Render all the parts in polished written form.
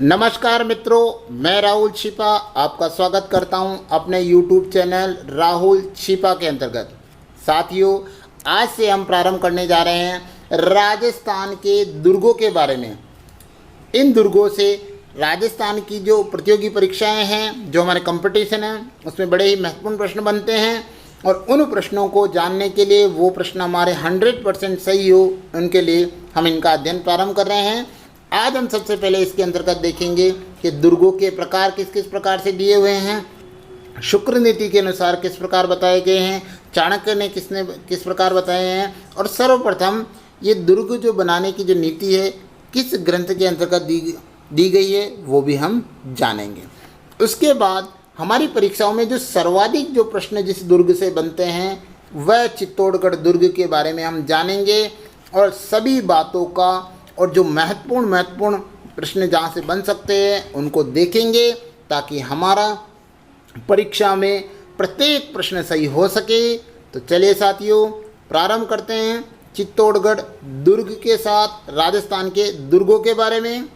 नमस्कार मित्रों, मैं राहुल छिपा आपका स्वागत करता हूं अपने YouTube चैनल राहुल छिपा के अंतर्गत। साथियों, आज से हम प्रारंभ करने जा रहे हैं राजस्थान के दुर्गों के बारे में। इन दुर्गों से राजस्थान की जो प्रतियोगी परीक्षाएं हैं, जो हमारे कंपटीशन हैं, उसमें बड़े ही महत्वपूर्ण प्रश्न बनते हैं और उन प्रश्नों को जानने के लिए, वो प्रश्न हमारे 100% सही हो, उनके लिए हम इनका अध्ययन प्रारंभ कर रहे हैं। आज हम सबसे पहले इसके अंतर्गत देखेंगे कि दुर्गों के प्रकार किस किस प्रकार से दिए हुए हैं, शुक्र नीति के अनुसार किस प्रकार बताए गए हैं, चाणक्य ने किस प्रकार बताए हैं, और सर्वप्रथम ये दुर्ग जो बनाने की जो नीति है किस ग्रंथ के अंतर्गत दी गई है, वो भी हम जानेंगे। उसके बाद हमारी परीक्षाओं में जो सर्वाधिक जो प्रश्न जिस दुर्ग से बनते हैं वह चित्तौड़गढ़ दुर्ग के बारे में हम जानेंगे और सभी बातों का और जो महत्वपूर्ण प्रश्न जहाँ से बन सकते हैं उनको देखेंगे, ताकि हमारा परीक्षा में प्रत्येक प्रश्न सही हो सके। तो चलिए साथियों, प्रारंभ करते हैं चित्तौड़गढ़ दुर्ग के साथ, राजस्थान के दुर्गों के बारे में।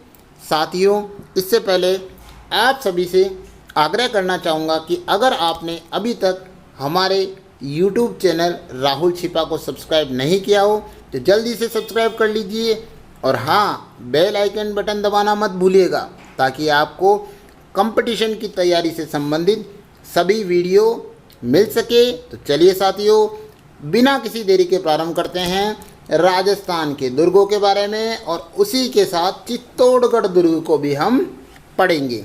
साथियों, इससे पहले आप सभी से आग्रह करना चाहूँगा कि अगर आपने अभी तक हमारे YouTube चैनल राहुल छिपा को सब्सक्राइब नहीं किया हो तो जल्दी से सब्सक्राइब कर लीजिए, और हाँ, बेल आइकन बटन दबाना मत भूलिएगा, ताकि आपको कंपटीशन की तैयारी से संबंधित सभी वीडियो मिल सके। तो चलिए साथियों, बिना किसी देरी के प्रारंभ करते हैं राजस्थान के दुर्गों के बारे में, और उसी के साथ चित्तौड़गढ़ दुर्ग को भी हम पढ़ेंगे।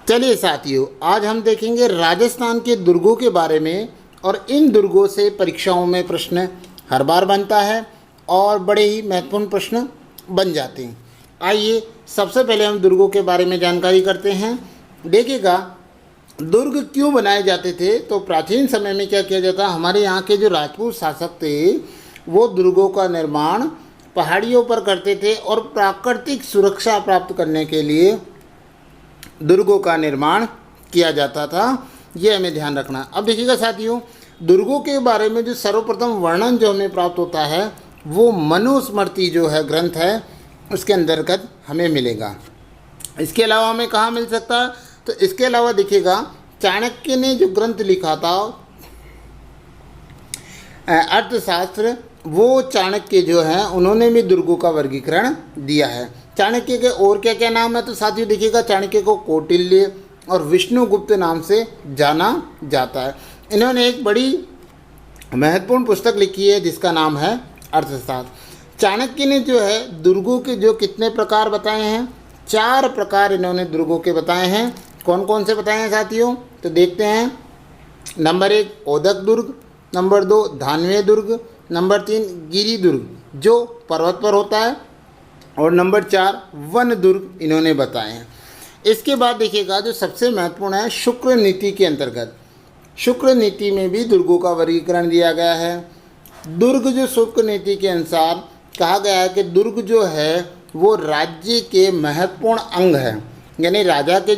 चलिए साथियों, आज हम देखेंगे राजस्थान के दुर्गों के बारे में, और इन दुर्गों से परीक्षाओं में प्रश्न हर बार बनता है और बड़े ही महत्वपूर्ण प्रश्न बन जाते हैं। आइए सबसे पहले हम दुर्गों के बारे में जानकारी करते हैं। देखिएगा, दुर्ग क्यों बनाए जाते थे, तो प्राचीन समय में क्या किया जाता, हमारे यहाँ के जो राजपूत शासक थे वो दुर्गों का निर्माण पहाड़ियों पर करते थे, और प्राकृतिक सुरक्षा प्राप्त करने के लिए दुर्गों का निर्माण किया जाता था। ये हमें ध्यान रखना। अब देखिएगा साथियों, दुर्गों के बारे में जो सर्वप्रथम वर्णन जो हमें प्राप्त होता है वो मनुस्मृति जो है ग्रंथ है, उसके अंतर्गत हमें मिलेगा। इसके अलावा हमें कहाँ मिल सकता है, तो इसके अलावा देखिएगा, चाणक्य ने जो ग्रंथ लिखा था अर्थशास्त्र, वो चाणक्य जो हैं उन्होंने भी दुर्गों का वर्गीकरण दिया है। चाणक्य के और क्या क्या नाम है, तो साथियों देखिएगा, चाणक्य को कौटिल्य और विष्णुगुप्त नाम से जाना जाता है। इन्होंने एक बड़ी महत्वपूर्ण पुस्तक लिखी है जिसका नाम है अर्थशास्त्र। चाणक्य ने जो है दुर्गों के जो कितने प्रकार बताए हैं, 4 प्रकार इन्होंने दुर्गों के बताए हैं। कौन कौन से बताए हैं साथियों, तो देखते हैं। नंबर 1 ओदक दुर्ग, नंबर 2 धानवे दुर्ग, नंबर 3 गिरी दुर्ग जो पर्वत पर होता है, और नंबर 4 वन दुर्ग इन्होंने बताए हैं। इसके बाद देखिएगा, जो सबसे महत्वपूर्ण है शुक्र नीति के अंतर्गत, शुक्र नीति में भी दुर्गों का वर्गीकरण दिया गया है। दुर्ग जो शुक्र नीति के अनुसार कहा गया है कि दुर्ग जो है वो राज्य के महत्वपूर्ण अंग है, यानी राज्य के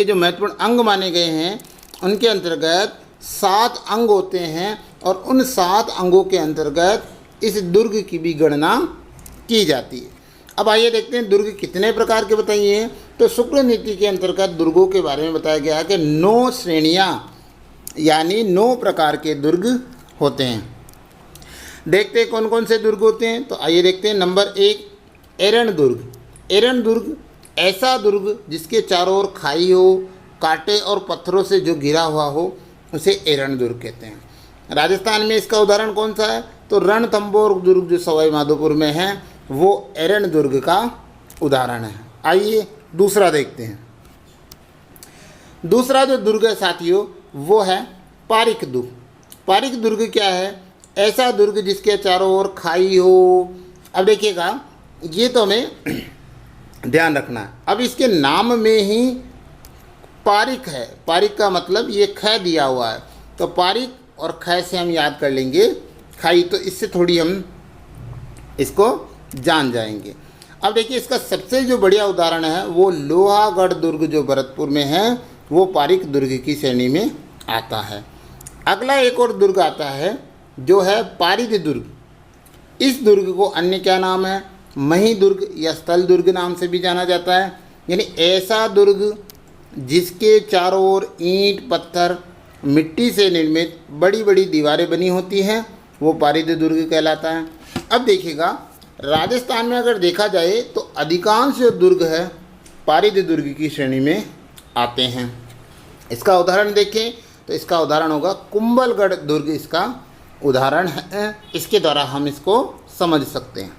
जो महत्वपूर्ण अंग माने गए हैं उनके अंतर्गत 7 अंग होते हैं, और उन 7 अंगों के अंतर्गत इस दुर्ग की भी गणना की जाती है। अब आइए देखते हैं दुर्ग कितने प्रकार के बताइए हैं। तो शुक्र नीति के अंतर्गत दुर्गों के बारे में बताया गया है कि 9 श्रेणियाँ यानी 9 प्रकार के दुर्ग होते हैं। देखते हैं कौन कौन से दुर्ग होते हैं, तो आइए देखते हैं। नंबर 1 एरण दुर्ग। एरण दुर्ग ऐसा दुर्ग जिसके चारों ओर खाई हो, कांटे और पत्थरों से जो घिरा हुआ हो, उसे एरण दुर्ग कहते हैं। राजस्थान में इसका उदाहरण कौन सा है, तो रणथंभौर दुर्ग जो सवाई माधोपुर में है वो एरण दुर्ग का उदाहरण है। आइए दूसरा देखते हैं। दूसरा जो दुर्ग है साथियों वो है पारिक दुर्ग। पारिक दुर्ग क्या है, ऐसा दुर्ग जिसके चारों ओर खाई हो। अब देखिएगा, ये तो हमें ध्यान रखना है। अब इसके नाम में ही पारिक है, पारिक का मतलब ये ख दिया हुआ है, तो पारिक और ख से हम याद कर लेंगे खाई, तो इससे थोड़ी हम इसको जान जाएंगे। अब देखिए, इसका सबसे जो बढ़िया उदाहरण है वो लोहागढ़ दुर्ग जो भरतपुर में है, वो पारिक दुर्ग की श्रेणी में आता है। अगला एक और दुर्ग आता है जो है पारिद दुर्ग। इस दुर्ग को अन्य क्या नाम है, मही दुर्ग या स्थल दुर्ग नाम से भी जाना जाता है। यानी ऐसा दुर्ग जिसके चारों ओर ईंट पत्थर मिट्टी से निर्मित बड़ी बड़ी दीवारें बनी होती हैं, वो पारिद दुर्ग कहलाता है। अब देखिएगा, राजस्थान में अगर देखा जाए तो अधिकांश जो दुर्ग है पारिद दुर्ग की श्रेणी में आते हैं। इसका उदाहरण देखें तो इसका उदाहरण होगा कुंभलगढ़ दुर्ग, इसका उदाहरण है। इसके द्वारा हम इसको समझ सकते हैं।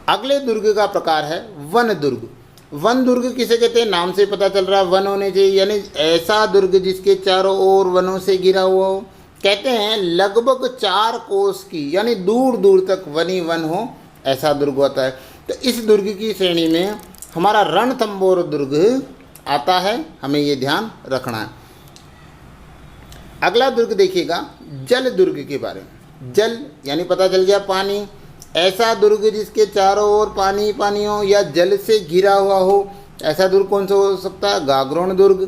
अगले दुर्ग का प्रकार है वन दुर्ग। वन दुर्ग किसे कहते हैं? नाम से पता चल रहा है वन होने चाहिए, यानी ऐसा दुर्ग जिसके चारों ओर वनों से घिरा हुआ हो। कहते हैं लगभग 4 कोस की, यानी दूर दूर तक वन ही वन हो, ऐसा दुर्ग होता है। तो इस दुर्ग की श्रेणी में हमारा रणथंभौर दुर्ग आता है, हमें ये ध्यान रखना है। अगला दुर्ग देखिएगा जल दुर्ग के बारे में। जल यानी पता चल गया पानी। ऐसा दुर्ग जिसके चारों ओर पानी पानी हो या जल से घिरा हुआ हो, ऐसा दुर्ग कौन सा हो सकता है? गागरोण दुर्ग,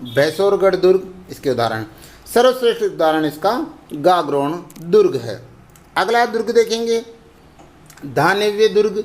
भैंसोरगढ़ दुर्ग इसके उदाहरण। सर्वश्रेष्ठ उदाहरण इसका गागरोण दुर्ग है। अगला दुर्ग देखेंगे धान्यव्य दुर्ग।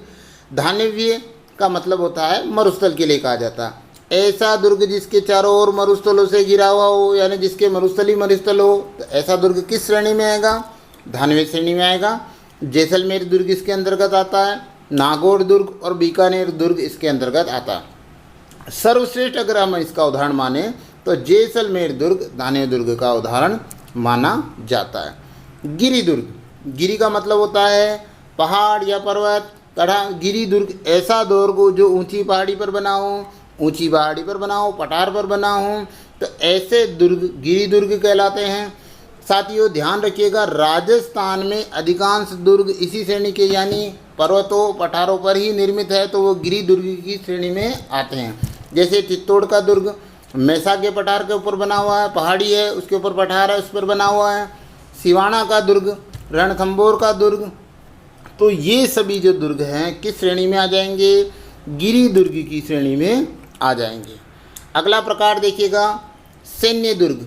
धान्यव्य का मतलब होता है मरुस्थल के लिए कहा जाता है। ऐसा दुर्ग जिसके चारों ओर मरुस्थलों से घिरा हुआ हो, यानी जिसके मरुस्थल ही मरुस्थल हो, तो ऐसा दुर्ग किस श्रेणी में आएगा? धान्यव्य श्रेणी में आएगा। जैसलमेर दुर्ग इसके अंतर्गत आता है। नागौर दुर्ग और बीकानेर दुर्ग इसके अंतर्गत आता है। सर्वश्रेष्ठ अगर हम इसका उदाहरण माने तो जैसलमेर दुर्ग धान्य दुर्ग का उदाहरण माना जाता है। गिरि दुर्ग। गिरि का मतलब होता है पहाड़ या पर्वत। गिरि दुर्ग ऐसा दुर्ग जो ऊंची पहाड़ी पर बना हो, ऊंची पहाड़ी पर बना हो, पठार पर बना हो, तो ऐसे दुर्ग गिरि दुर्ग कहलाते हैं। साथियों ध्यान रखिएगा, राजस्थान में अधिकांश दुर्ग इसी श्रेणी के यानी पर्वतों पठारों पर ही निर्मित है, तो वो गिरि दुर्ग की श्रेणी में आते हैं। जैसे चित्तौड़ का दुर्ग मैसा के पठार के ऊपर बना हुआ है, पहाड़ी है, उसके ऊपर पठार है, उस पर बना हुआ है। सिवाना का दुर्ग, रणथंभौर का दुर्ग, तो ये सभी जो दुर्ग हैं किस श्रेणी में आ जाएंगे? गिरि दुर्ग की श्रेणी में आ जाएंगे। अगला प्रकार देखिएगा सैन्य दुर्ग।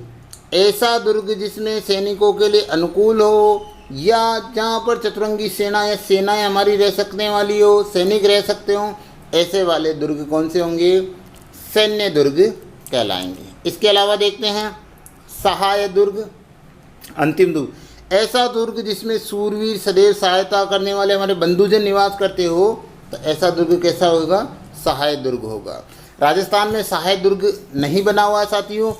ऐसा दुर्ग जिसमें सैनिकों के लिए अनुकूल हो या जहाँ पर चतुरंगी सेना या सेनाएं हमारी रह सकने वाली हो, सैनिक रह सकते हो, ऐसे वाले दुर्ग कौन से होंगे? सैन्य दुर्ग कहलाएंगे। इसके अलावा देखते हैं सहाय दुर्ग, अंतिम दुर्ग। ऐसा दुर्ग जिसमें सूरवीर सदैव सहायता करने वाले हमारे बंधुजन निवास करते हो, तो ऐसा दुर्ग कैसा होगा? सहाय दुर्ग होगा। राजस्थान में सहाय दुर्ग नहीं बना हुआ है साथियों।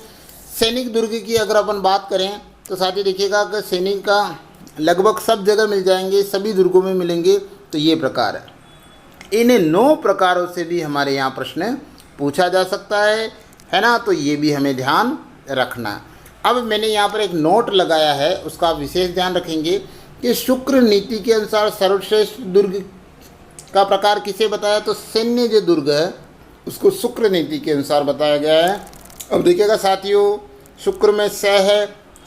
सैनिक दुर्ग की अगर अपन बात करें तो साथी देखिएगा कि सैनिक का लगभग सब जगह मिल जाएंगे, सभी दुर्गों में मिलेंगे। तो ये प्रकार है। इन 9 प्रकारों से भी हमारे यहाँ प्रश्न पूछा जा सकता है ना, तो ये भी हमें ध्यान रखना। अब मैंने यहाँ पर एक नोट लगाया है, उसका विशेष ध्यान रखेंगे कि शुक्र नीति के अनुसार सर्वश्रेष्ठ दुर्ग का प्रकार किसे बताया? तो सैन्य जो दुर्ग है उसको शुक्र नीति के अनुसार बताया गया है। अब देखिएगा साथियों, शुक्र में स है,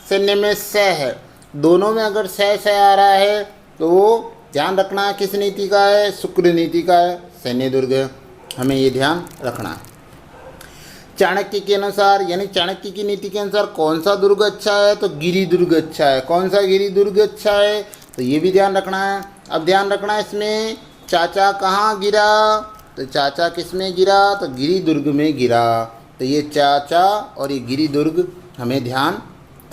सैन्य में स है, दोनों में अगर स आ रहा है तो वो ध्यान रखना किस नीति का है? शुक्र नीति का है, सैन्य दुर्ग है, हमें ये ध्यान रखना है। चाणक्य के अनुसार यानी चाणक्य की नीति के अनुसार कौन सा दुर्ग अच्छा है? तो गिरि दुर्ग अच्छा है। कौन सा गिरि दुर्ग अच्छा है? तो ये भी ध्यान रखना है। अब ध्यान रखना है इसमें चाचा कहाँ गिरा? तो चाचा किस में गिरा? तो गिरि दुर्ग में गिरा। तो ये चाचा और ये गिरि दुर्ग हमें ध्यान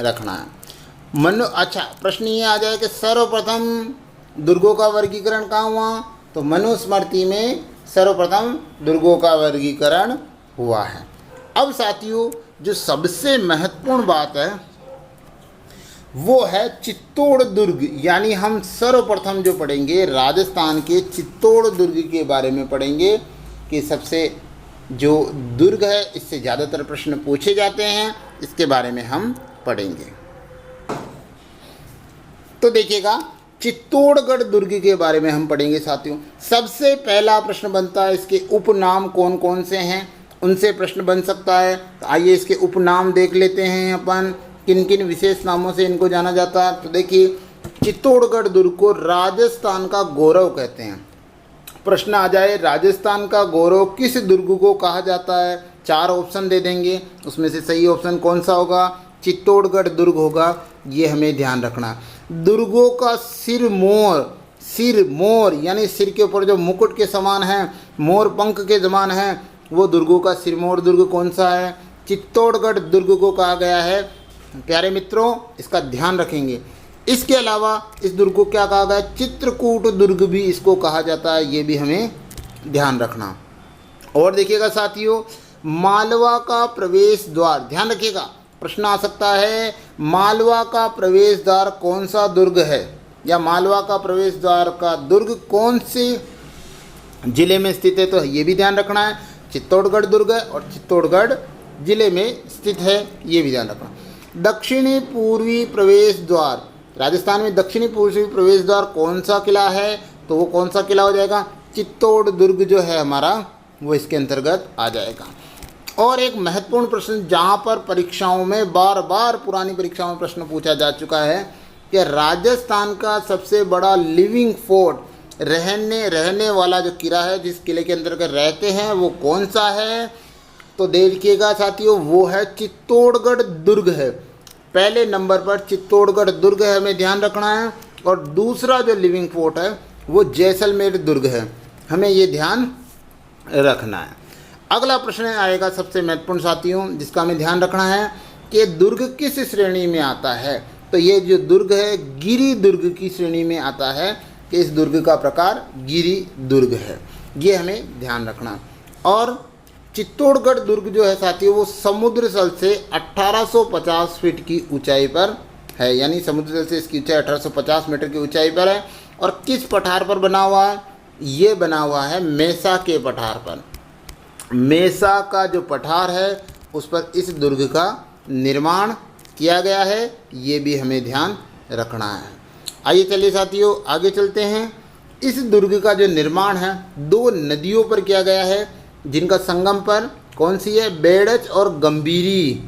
रखना है। अच्छा, प्रश्न ये आ जाए कि सर्वप्रथम दुर्गों का वर्गीकरण कहाँ हुआ? तो मनुस्मृति में सर्वप्रथम दुर्गों का वर्गीकरण हुआ है। अब साथियों जो सबसे महत्वपूर्ण बात है वो है चित्तौड़ दुर्ग, यानी हम सर्वप्रथम जो पढ़ेंगे राजस्थान के चित्तौड़ दुर्ग के बारे में पढ़ेंगे कि सबसे जो दुर्ग है इससे ज़्यादातर प्रश्न पूछे जाते हैं, इसके बारे में हम पढ़ेंगे। तो देखिएगा चित्तौड़गढ़ दुर्ग के बारे में हम पढ़ेंगे साथियों। सबसे पहला प्रश्न बनता है इसके उपनाम कौन कौन से हैं, उनसे प्रश्न बन सकता है। तो आइए इसके उपनाम देख लेते हैं अपन, किन किन विशेष नामों से इनको जाना जाता है। तो देखिए चित्तौड़गढ़ दुर्ग को राजस्थान का गौरव कहते हैं। प्रश्न आ जाए राजस्थान का गौरव किस दुर्ग को कहा जाता है? 4 ऑप्शन दे देंगे, उसमें से सही ऑप्शन कौन सा होगा? चित्तौड़गढ़ दुर्ग होगा। ये हमें ध्यान रखना। दुर्गों का सिरमौर सिर मोर यानी सिर के ऊपर जो मुकुट के समान है, मोर पंख के समान है, वो दुर्गों का सिरमौर दुर्ग कौन सा है? चित्तौड़गढ़ दुर्ग को कहा गया है। प्यारे मित्रों, इसका ध्यान रखेंगे। इसके अलावा इस दुर्ग को क्या कहा गया? चित्रकूट दुर्ग भी इसको कहा जाता है, ये भी हमें ध्यान रखना। और देखिएगा साथियों, मालवा का प्रवेश द्वार, ध्यान रखिएगा, प्रश्न आ सकता है, मालवा का प्रवेश द्वार कौन सा दुर्ग है, या मालवा का प्रवेश द्वार का दुर्ग कौन से जिले में स्थित है? तो ये भी ध्यान रखना है, चित्तौड़गढ़ दुर्ग है और चित्तौड़गढ़ जिले में स्थित है, ये भी ध्यान रखना। दक्षिणी पूर्वी प्रवेश द्वार, राजस्थान में दक्षिणी पूर्वी प्रवेश द्वार कौन सा किला है? तो वो कौन सा किला हो जाएगा? चित्तौड़ दुर्ग जो है हमारा, वो इसके अंतर्गत आ जाएगा। और एक महत्वपूर्ण प्रश्न जहाँ पर परीक्षाओं में बार बार पुरानी परीक्षाओं में प्रश्न पूछा जा चुका है कि राजस्थान का सबसे बड़ा लिविंग फोर्ट, रहने वाला जो किला है, जिस किले के अंतर्गत रहते हैं, वो कौन सा है? तो देखिएगा साथियों, वो है चित्तौड़गढ़ दुर्ग है। पहले नंबर पर चित्तौड़गढ़ दुर्ग है, हमें ध्यान रखना है। और दूसरा जो लिविंग फोर्ट है वो जैसलमेर दुर्ग है, हमें ये ध्यान रखना है। अगला प्रश्न आएगा सबसे महत्वपूर्ण साथियों, जिसका हमें ध्यान रखना है कि दुर्ग किस श्रेणी में आता है? तो ये जो दुर्ग है गिरि दुर्ग की श्रेणी में आता है, कि इस दुर्ग का प्रकार गिरि दुर्ग है, ये हमें ध्यान रखना। और चित्तौड़गढ़ दुर्ग जो है साथियों, वो समुद्र तल से 1850 फीट की ऊंचाई पर है, यानी समुद्र तल से इसकी ऊंचाई 1850 मीटर की ऊंचाई पर है। और किस पठार पर बना हुआ है? ये बना हुआ है मेसा के पठार पर। मेसा का जो पठार है उस पर इस दुर्ग का निर्माण किया गया है, ये भी हमें ध्यान रखना है। आइए चलिए साथियों आगे चलते हैं। इस दुर्ग का जो निर्माण है दो नदियों पर किया गया है, जिनका संगम पर कौन सी है? बेड़च और गंभीरी,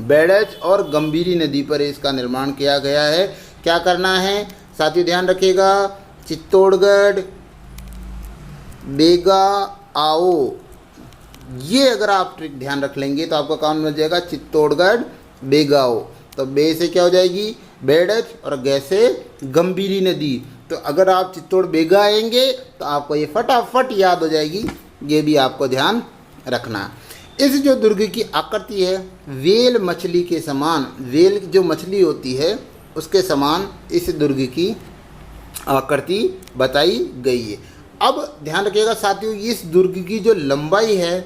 बेड़च और गंभीरी नदी पर इसका निर्माण किया गया है। क्या करना है साथियों, ध्यान रखिएगा, चित्तौड़गढ़ बेगा आओ, ये अगर आप ट्रिक ध्यान रख लेंगे तो आपका काम बन जाएगा चित्तौड़गढ़ बेगाओ। तो बे से क्या हो जाएगी? बेड़च, और गे से गंभीरी नदी। तो अगर आप चित्तौड़ बेगा आएंगे तो आपको ये फटाफट याद हो जाएगी, ये भी आपको ध्यान रखना। इस जो दुर्ग की आकृति है वेल मछली के समान, वेल जो मछली होती है उसके समान इस दुर्ग की आकृति बताई गई है। अब ध्यान रखिएगा साथियों, इस दुर्ग की जो लंबाई है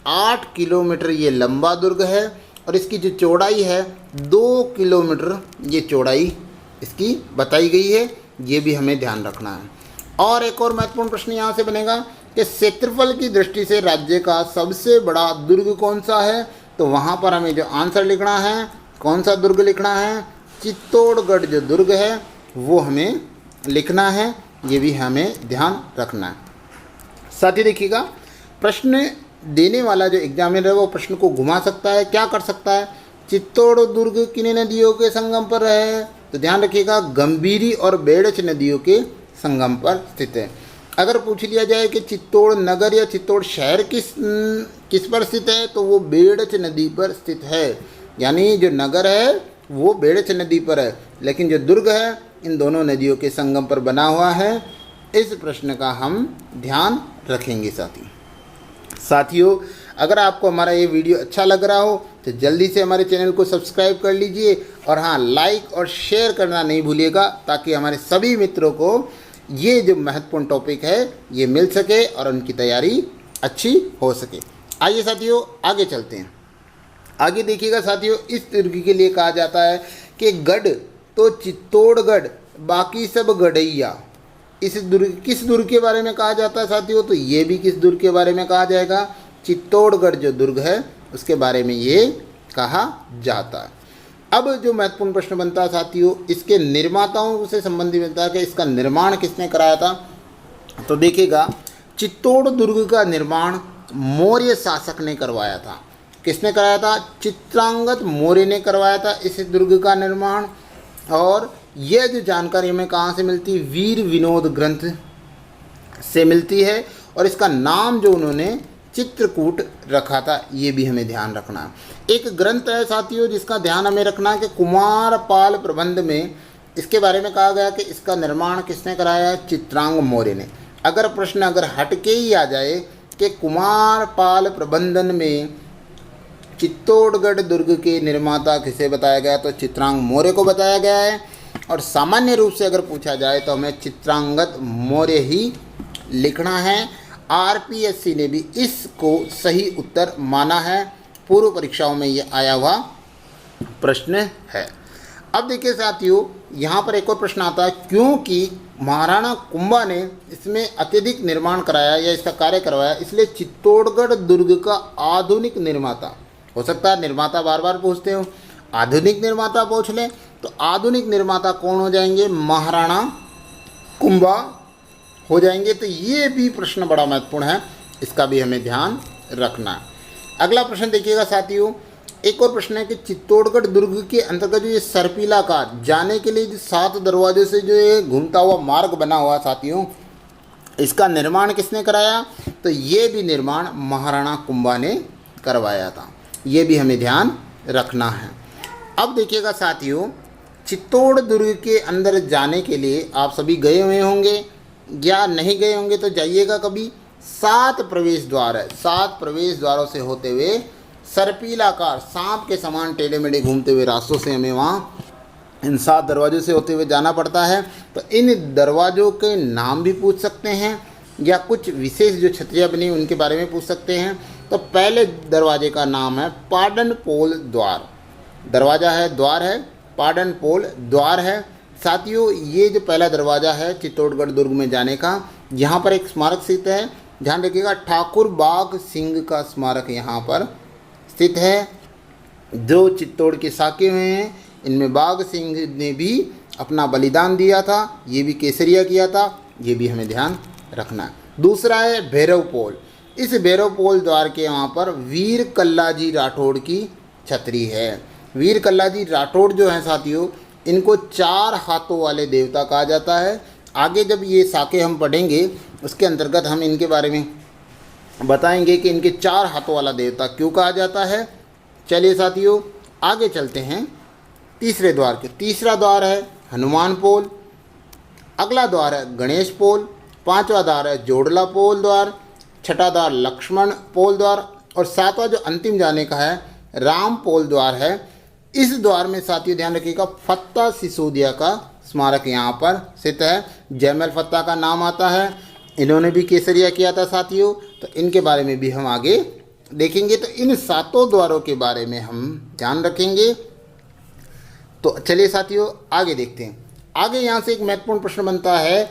8 किलोमीटर ये लंबा दुर्ग है, और इसकी जो चौड़ाई है 2 किलोमीटर ये चौड़ाई इसकी बताई गई है, ये भी हमें ध्यान रखना है। और एक और महत्वपूर्ण प्रश्न यहाँ से बनेगा कि क्षेत्रफल की दृष्टि से राज्य का सबसे बड़ा दुर्ग कौन सा है? तो वहाँ पर हमें जो आंसर लिखना है, कौन सा दुर्ग लिखना है? चित्तौड़गढ़ जो दुर्ग है वो हमें लिखना है, ये भी हमें ध्यान रखना है। साथ ही देखिएगा, प्रश्न देने वाला जो एग्जामिनर है वो प्रश्न को घुमा सकता है। क्या कर सकता है? चित्तौड़ दुर्ग किन नदियों के संगम पर है? तो ध्यान रखिएगा, गंभीरी और बेड़च नदियों के संगम पर स्थित है। अगर पूछ लिया जाए कि चित्तौड़ नगर या चित्तौड़ शहर किस पर स्थित है, तो वो बेड़च नदी पर स्थित है, यानी जो नगर है वो बेड़च नदी पर है, लेकिन जो दुर्ग है इन दोनों नदियों के संगम पर बना हुआ है। इस प्रश्न का हम ध्यान रखेंगे साथियों। अगर आपको हमारा ये वीडियो अच्छा लग रहा हो तो जल्दी से हमारे चैनल को सब्सक्राइब कर लीजिए, और हाँ, लाइक और शेयर करना नहीं भूलिएगा, ताकि हमारे सभी मित्रों को ये जो महत्वपूर्ण टॉपिक है ये मिल सके और उनकी तैयारी अच्छी हो सके। आइए साथियों आगे चलते हैं। आगे देखिएगा साथियों, इस दुर्ग के लिए कहा जाता है कि गढ़ तो चित्तौड़गढ़, बाकी सब गढ़ैया। इस दुर्ग किस दुर्ग के बारे में कहा जाता है साथियों? तो ये भी किस दुर्ग के बारे में कहा जाएगा? चित्तौड़गढ़ जो दुर्ग है उसके बारे में ये कहा जाता है। अब जो महत्वपूर्ण प्रश्न बनता है साथियों, इसके निर्माताओं से संबंधित बनता है कि इसका निर्माण किसने कराया था? तो देखिएगा, चित्तौड़ दुर्ग का निर्माण मौर्य शासक ने करवाया था। किसने कराया था? चित्रांगद मौर्य ने करवाया था इस दुर्ग का निर्माण। और यह जो जानकारी हमें कहाँ से मिलती? वीर विनोद ग्रंथ से मिलती है, और इसका नाम जो उन्होंने चित्रकूट रखा था, ये भी हमें ध्यान रखना है। एक ग्रंथ है साथियों जिसका ध्यान हमें रखना है कि कुमारपाल प्रबंध में इसके बारे में कहा गया कि इसका निर्माण किसने कराया? चित्रांग मौर्य ने। अगर प्रश्न अगर हटके ही आ जाए कि कुमारपाल प्रबंधन में चित्तौड़गढ़ दुर्ग के निर्माता किसे बताया गया, तो चित्रांग मौर्य को बताया गया है। और सामान्य रूप से अगर पूछा जाए तो हमें चित्रांगद मौर्य ही लिखना है। आरपीएससी ने भी इसको सही उत्तर माना है, पूर्व परीक्षाओं में ये आया हुआ प्रश्न है। अब देखिए साथियों, यहाँ पर एक और प्रश्न आता है, क्योंकि महाराणा कुंभा ने इसमें अत्यधिक निर्माण कराया या इसका कार्य करवाया, इसलिए चित्तौड़गढ़ दुर्ग का आधुनिक निर्माता, हो सकता है निर्माता बार बार पूछते हो, आधुनिक निर्माता पूछ लें, तो आधुनिक निर्माता कौन हो जाएंगे? महाराणा कुंभा हो जाएंगे। तो ये भी प्रश्न बड़ा महत्वपूर्ण है, इसका भी हमें ध्यान रखना है। अगला प्रश्न देखिएगा साथियों, एक और प्रश्न है कि चित्तौड़गढ़ दुर्ग के अंतर्गत जो ये सर्पिलाकार जाने के लिए जो 7 दरवाजों से जो ये घूमता हुआ मार्ग बना हुआ साथियों, इसका निर्माण किसने कराया? तो ये भी निर्माण महाराणा कुंभा ने करवाया था, ये भी हमें ध्यान रखना है। अब देखिएगा साथियों, चित्तौड़ दुर्ग के अंदर जाने के लिए आप सभी गए हुए होंगे या नहीं गए होंगे तो जाइएगा कभी। 7 प्रवेश द्वार है, 7 प्रवेश द्वारों से होते हुए सर्पिलाकार सांप के समान टेढ़े मेढ़े घूमते हुए रास्तों से हमें वहाँ इन 7 दरवाजों से होते हुए जाना पड़ता है। तो इन दरवाज़ों के नाम भी पूछ सकते हैं या कुछ विशेष जो छतरियाँ बनी उनके बारे में पूछ सकते हैं। तो पहले दरवाजे का नाम है पाडनपोल द्वार, दरवाज़ा है, द्वार है, पाडनपोल द्वार है। साथियों, ये जो पहला दरवाज़ा है चित्तौड़गढ़ दुर्ग में जाने का, यहाँ पर एक स्मारक स्थित है, ध्यान रखिएगा, ठाकुर बाघ सिंह का स्मारक यहाँ पर स्थित है। जो चित्तौड़ के साके हुए हैं, इनमें बाघ सिंह ने भी अपना बलिदान दिया था, ये भी केसरिया किया था, ये भी हमें ध्यान रखना है। दूसरा है भैरवपोल, इस भैरवपोल द्वार के वहाँ पर वीर कल्लाजी राठौड़ की छतरी है। वीर कल्लाजी राठौड़ जो हैं साथियों, इनको 4 हाथों वाले देवता कहा जाता है। आगे जब ये साके हम पढ़ेंगे उसके अंतर्गत हम इनके बारे में बताएंगे कि इनके 4 हाथों वाला देवता क्यों कहा जाता है। चलिए साथियों आगे चलते हैं तीसरे द्वार के। तीसरा द्वार है हनुमान पोल, अगला द्वार है गणेश पोल, 5वां द्वार है जोड़ला पोल द्वार, 6ठा द्वार लक्ष्मण पोल द्वार और 7वां जो अंतिम जाने का है राम पोल द्वार है। इस द्वार में साथियों ध्यान रखिएगा फत्ता सिसोदिया का स्मारक यहाँ पर स्थित है। जयमल फत्ता का नाम आता है, इन्होंने भी केसरिया किया था साथियों, तो इनके बारे में भी हम आगे देखेंगे। तो इन 7 द्वारों के बारे में हम ध्यान रखेंगे। तो चलिए साथियों आगे देखते हैं। आगे यहाँ से एक महत्वपूर्ण प्रश्न बनता है,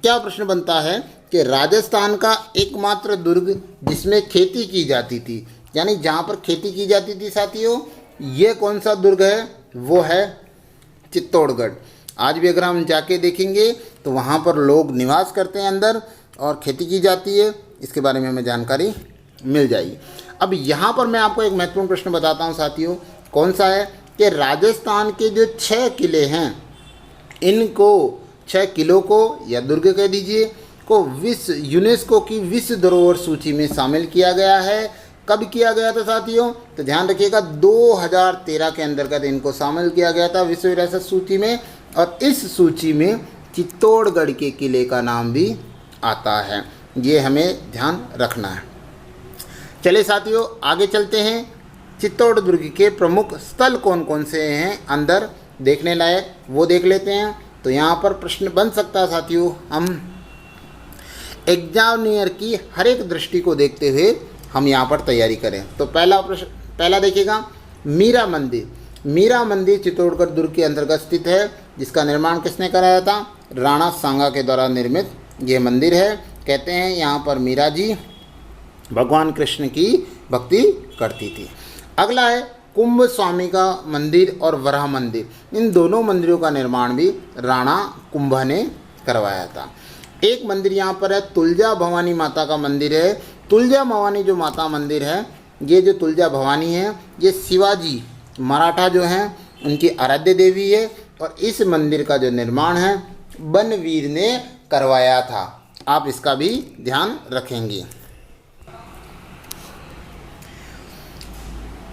क्या प्रश्न बनता है कि राजस्थान का एकमात्र दुर्ग जिसमें खेती की जाती थी, यानी जहाँ पर खेती की जाती थी साथियों, ये कौन सा दुर्ग है? वो है चित्तौड़गढ़। आज भी अगर हम जाके देखेंगे तो वहाँ पर लोग निवास करते हैं अंदर और खेती की जाती है, इसके बारे में हमें जानकारी मिल जाएगी। अब यहाँ पर मैं आपको एक महत्वपूर्ण प्रश्न बताता हूँ साथियों, कौन सा है कि राजस्थान के जो 6 किले हैं, इनको 6 किलों को या दुर्ग कह दीजिए को विश्व यूनेस्को की विश्व धरोहर सूची में शामिल किया गया है। कब किया गया था साथियों? तो ध्यान रखिएगा 2013 के अंतर्गत इनको शामिल किया गया था विश्व विरासत सूची में, और इस सूची में चित्तौड़गढ़ के किले का नाम भी आता है, ये हमें ध्यान रखना है। चलिए साथियों आगे चलते हैं। चित्तौड़ दुर्ग के प्रमुख स्थल कौन कौन से हैं अंदर देखने लायक, वो देख लेते हैं। तो यहाँ पर प्रश्न बन सकता है साथियों, हम एग्जामिनर की हर एक दृष्टि को देखते हुए हम यहाँ पर तैयारी करें। तो पहला देखिएगा मीरा मंदिर। मीरा मंदिर चित्तौड़गढ़ दुर्ग के अंतर्गत स्थित है, जिसका निर्माण किसने कराया था? राणा सांगा के द्वारा निर्मित ये मंदिर है। कहते हैं यहाँ पर मीरा जी भगवान कृष्ण की भक्ति करती थी। अगला है कुंभ स्वामी का मंदिर और वराह मंदिर। इन दोनों मंदिरों का निर्माण भी राणा कुंभा ने करवाया था। एक मंदिर यहाँ पर है तुलजा भवानी माता का मंदिर है। तुलजा भवानी जो माता मंदिर है, ये जो तुलजा भवानी है, ये शिवाजी मराठा जो हैं उनकी आराध्य देवी है, और इस मंदिर का जो निर्माण है बनवीर ने करवाया था। आप इसका भी ध्यान रखेंगे।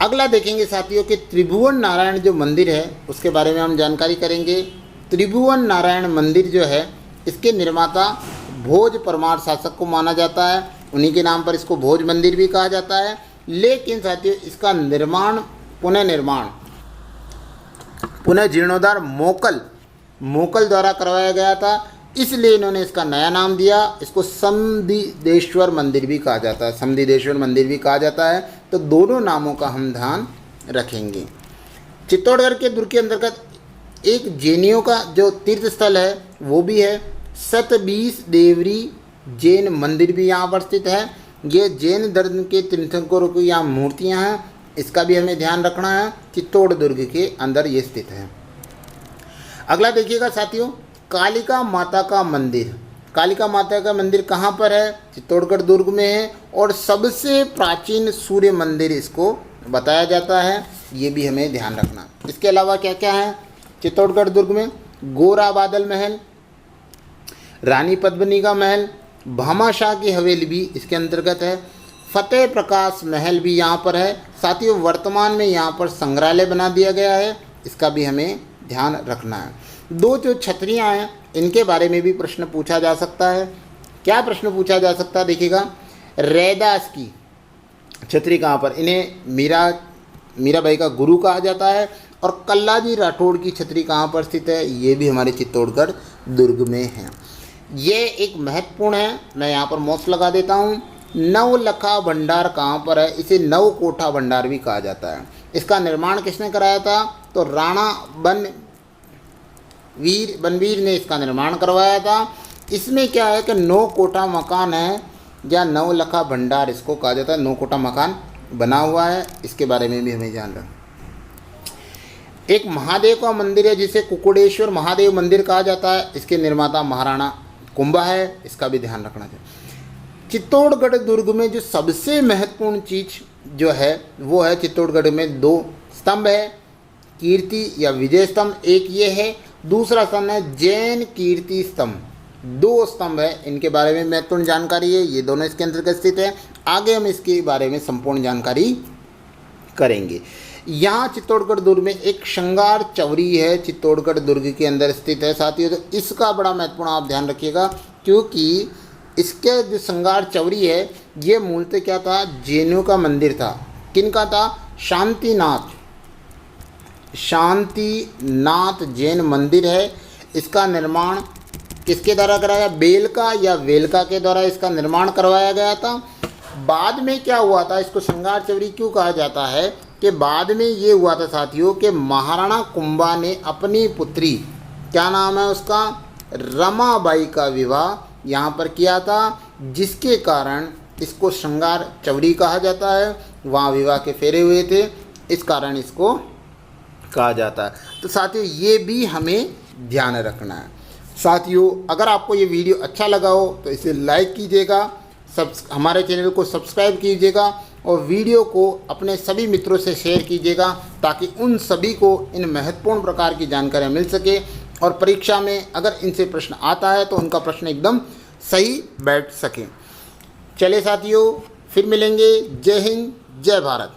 अगला देखेंगे साथियों कि त्रिभुवन नारायण जो मंदिर है उसके बारे में हम जानकारी करेंगे। त्रिभुवन नारायण मंदिर जो है इसके निर्माता भोज परमार शासक को माना जाता है, उन्हीं के नाम पर इसको भोज मंदिर भी कहा जाता है। लेकिन साथियों इसका निर्माण पुनः जीर्णोद्धार मोकल द्वारा करवाया गया था, इसलिए इन्होंने इसका नया नाम दिया। इसको समदिदेश्वर मंदिर भी कहा जाता है, समदिदेश्वर मंदिर भी कहा जाता है। तो दोनों नामों का हम ध्यान रखेंगे। चित्तौड़गढ़ के दुर्ग के अंतर्गत एक जैनियों का जो तीर्थ स्थल है वो भी है। सतबीस देवरी जैन मंदिर भी यहाँ पर स्थित है। ये जैन धर्म के तीर्थंकरों की यहाँ मूर्तियाँ हैं, इसका भी हमें ध्यान रखना है। चित्तौड़ दुर्ग के अंदर ये स्थित है। अगला देखिएगा साथियों, कालिका माता का मंदिर। कालिका माता का मंदिर कहाँ पर है? चित्तौड़गढ़ दुर्ग में है और सबसे प्राचीन सूर्य मंदिर इसको बताया जाता है, ये भी हमें ध्यान रखना। इसके अलावा क्या क्या है चित्तौड़गढ़ दुर्ग में? गोरा बादल महल, रानी पद्मिनी का महल, भामाशाह की हवेली भी इसके अंतर्गत है, फतेह प्रकाश महल भी यहाँ पर है। साथियों वर्तमान में यहाँ पर संग्रहालय बना दिया गया है, इसका भी हमें ध्यान रखना है। दो जो छतरियाँ हैं इनके बारे में भी प्रश्न पूछा जा सकता है। क्या प्रश्न पूछा जा सकता है देखिएगा, रैदास की छतरी कहाँ पर? इन्हें मीराबाई का गुरु कहा जाता है। और कल्लाजी राठौड़ की छतरी कहाँ पर स्थित है? ये भी हमारे चित्तौड़गढ़ दुर्ग में है। ये एक महत्वपूर्ण है, मैं यहाँ पर मौस लगा देता हूँ। नवलखा भंडार कहाँ पर है? इसे नवकोठा भंडार भी कहा जाता है। इसका निर्माण किसने कराया था? तो राणा बनवीर ने इसका निर्माण करवाया था। इसमें क्या है कि 9 कोठा मकान है या नवलखा भंडार इसको कहा जाता है। 9 कोठा मकान बना हुआ है, इसके बारे में भी हमें जान रखना। एक महादेव का मंदिर है जिसे कुकुड़ेश्वर महादेव मंदिर कहा जाता है, इसके निर्माता महाराणा कुंभा है, इसका भी ध्यान रखना चाहिए। चित्तौड़गढ़ दुर्ग में जो सबसे महत्वपूर्ण चीज़ जो है वो है, चित्तौड़गढ़ में 2 स्तंभ है, कीर्ति या विजय स्तंभ एक ये है, दूसरा स्तंभ है जैन कीर्ति स्तंभ। 2 स्तंभ है, इनके बारे में महत्वपूर्ण जानकारी है, ये दोनों इसके अंतर्गत स्थित है। आगे हम इसके बारे में संपूर्ण जानकारी करेंगे। यहाँ चित्तौड़गढ़ दुर्ग में एक श्रृंगार चौरी है, चित्तौड़गढ़ दुर्ग के अंदर स्थित है साथियों। तो इसका बड़ा महत्वपूर्ण आप ध्यान रखिएगा, क्योंकि इसके जो श्रृंगार चौरी है ये मूलतः क्या था? जैनों का मंदिर था। किनका था? शांतिनाथ जैन मंदिर है। इसका निर्माण किसके द्वारा कराया? बेलका या वेलका के द्वारा इसका निर्माण करवाया गया था। बाद में क्या हुआ था? इसको श्रृंगार चौरी क्यों कहा जाता है कि बाद में ये हुआ था साथियों कि महाराणा कुंभा ने अपनी पुत्री, क्या नाम है उसका, रमाबाई का विवाह यहाँ पर किया था, जिसके कारण इसको श्रृंगार चौरी कहा जाता है। वहाँ विवाह के फेरे हुए थे, इस कारण इसको कहा जाता है। तो साथियों ये भी हमें ध्यान रखना है। साथियों अगर आपको ये वीडियो अच्छा लगा हो तो इसे लाइक कीजिएगा, हमारे चैनल को सब्सक्राइब कीजिएगा और वीडियो को अपने सभी मित्रों से शेयर कीजिएगा, ताकि उन सभी को इन महत्वपूर्ण प्रकार की जानकारियाँ मिल सके और परीक्षा में अगर इनसे प्रश्न आता है तो उनका प्रश्न एकदम सही बैठ सके। चलिए साथियों फिर मिलेंगे। जय हिंद, जय भारत।